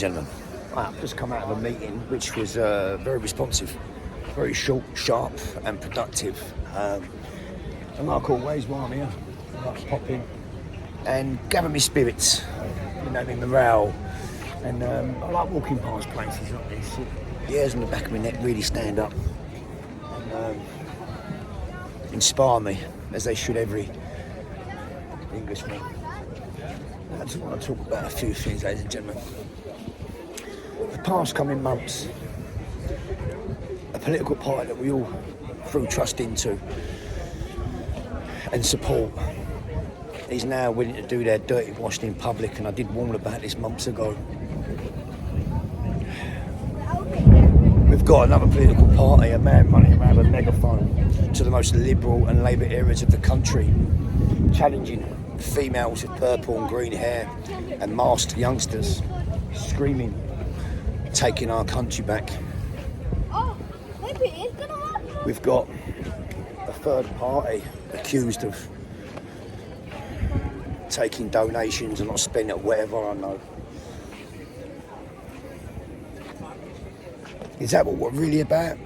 Gentlemen, I've just come out of a meeting which was very responsive, very short, sharp and productive. And like always, while I'm here, I like to pop in and gather my spirits, my morale, and I like walking past places like this. The hairs on the back of my neck really stand up and inspire me, as they should every Englishman. I just want to talk about a few things, ladies and gentlemen. The past coming months, a political party that we all threw trust into and support is now willing to do their dirty washing in public, and I did warn about this months ago. We've got another political party, a man running around with a megaphone to the most liberal and Labour areas of the country, challenging females with purple and green hair and masked youngsters, screaming, taking our country back. We've got a third party accused of taking donations and not spending it whatever, I know. Is that what we're really about?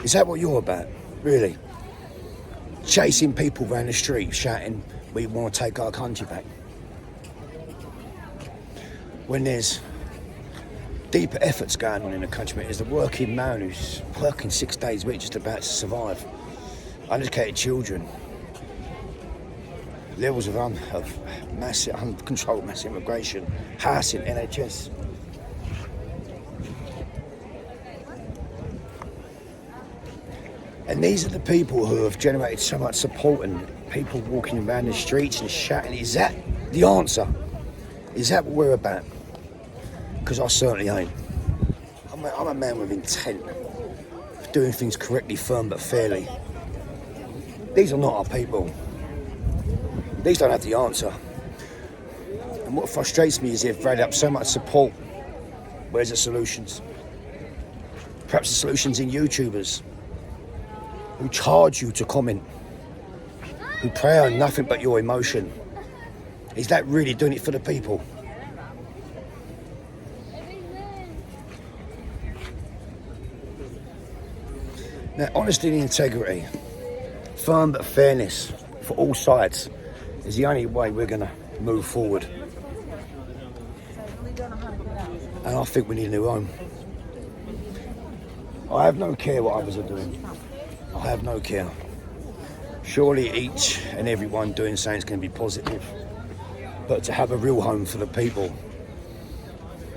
Is that what you're about, really? Chasing people around the street shouting, we want to take our country back. When there's deeper efforts going on in the country, there's the working man who's working 6 days a week just about to survive. Uneducated children. Levels of massive, uncontrolled mass immigration. Housing, NHS. And these are the people who have generated so much support and people walking around the streets and shouting. Is that the answer? Is that what we're about? Because I certainly ain't. I'm a man with intent, of doing things correctly, firm but fairly. These are not our people. These don't have the answer. And what frustrates me is they've rallied up so much support. Where's the solutions? Perhaps the solution's in YouTubers who charge you to comment, who prey on nothing but your emotion. Is that really doing it for the people? Now, honesty and integrity, firm but fairness for all sides is the only way we're going to move forward. And I think we need a new home. I have no care what others are doing. I have no care. Surely each and everyone doing something is going to be positive. But to have a real home for the people,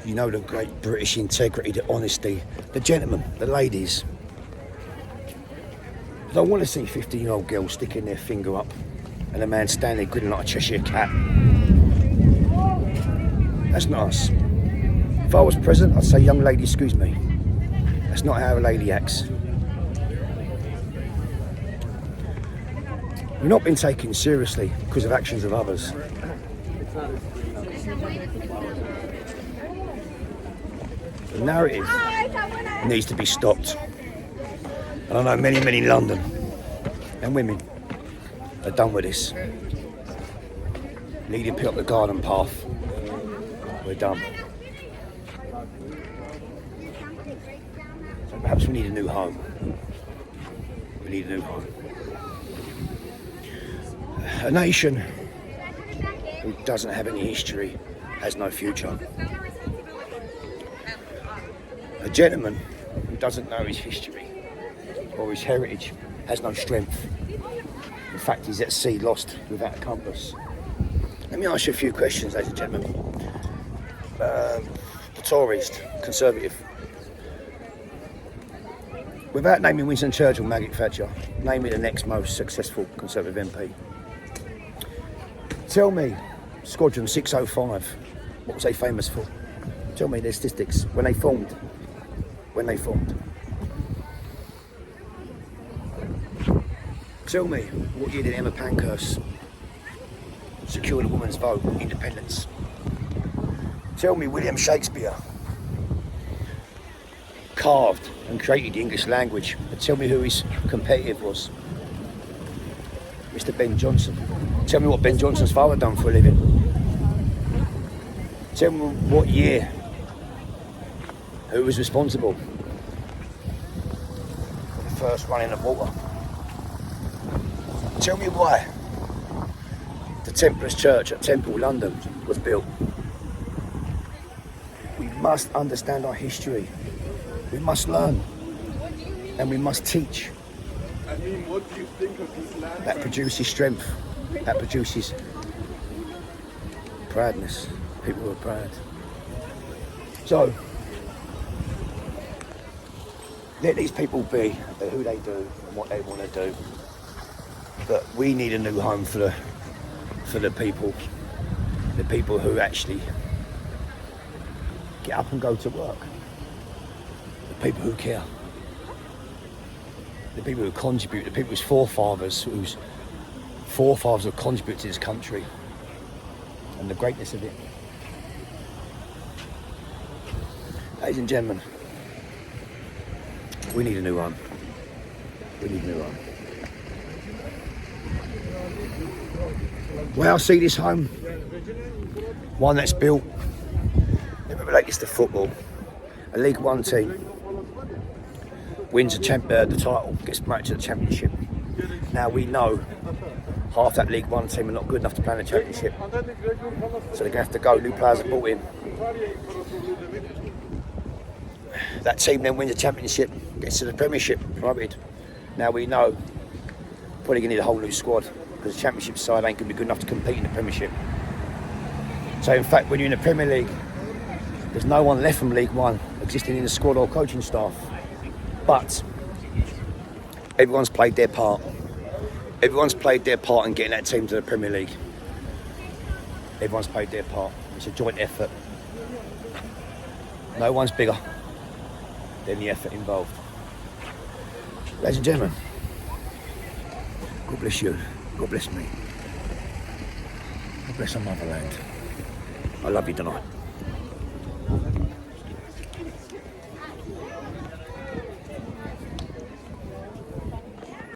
you know, the great British integrity, the honesty, the gentlemen, the ladies. I don't want to see 15-year-old girls sticking their finger up and a man standing there grinning like a Cheshire cat. That's not us. If I was president, I'd say, young lady, excuse me. That's not how a lady acts. We've not been taken seriously because of actions of others. The narrative needs to be stopped. And I know many in London and women are done with this. Leading people up the garden path. We're done. So perhaps we need a new home. We need a new home. A nation who doesn't have any history has no future. A gentleman who doesn't know his history or his heritage has no strength. In fact, he's at sea, lost without a compass. Let me ask you a few questions, ladies and gentlemen. The Tories, Conservative. Without naming Winston Churchill, Margaret Thatcher, name me the next most successful Conservative MP. Tell me, Squadron 605, what was they famous for? Tell me their statistics, when they formed. Tell me, what year did Emma Pankhurst secure a woman's vote, independence? Tell me, William Shakespeare carved and created the English language. But tell me who his competitor was. Mr. Ben Jonson. Tell me what Ben Johnson's father done for a living. Tell me what year Who was responsible for the first running of water? Tell me why the Templars Church at Temple, London was built. We must understand our history. We must learn. And we must teach. I mean, what do you think of this land? That produces strength. That produces proudness. People who are proud. So, let these people be who they do and what they want to do. But we need a new home for the people who actually get up and go to work. The people who care. The people who contribute, the people whose forefathers have contributed to this country and the greatness of it. Ladies and gentlemen, we need a new home. We need a new home. Well, I see this home, one that's built, let me relate this to football, a League One team wins the title, gets promoted to the Championship. Now we know half that League One team are not good enough to play in the Championship, so they're going to have to go, new players are brought in. That team then wins the Championship, gets to the Premiership, promoted. Now we know probably going to need a whole new squad, because the Championship side ain't going to be good enough to compete in the Premiership. So in fact, when you're in the Premier League, there's no one left from League One existing in the squad or coaching staff. But everyone's played their part. Everyone's played their part in getting that team to the Premier League. Everyone's played their part. It's a joint effort. No one's bigger than the effort involved. Ladies and gentlemen, God bless you. God bless me. God bless our motherland. I love you tonight.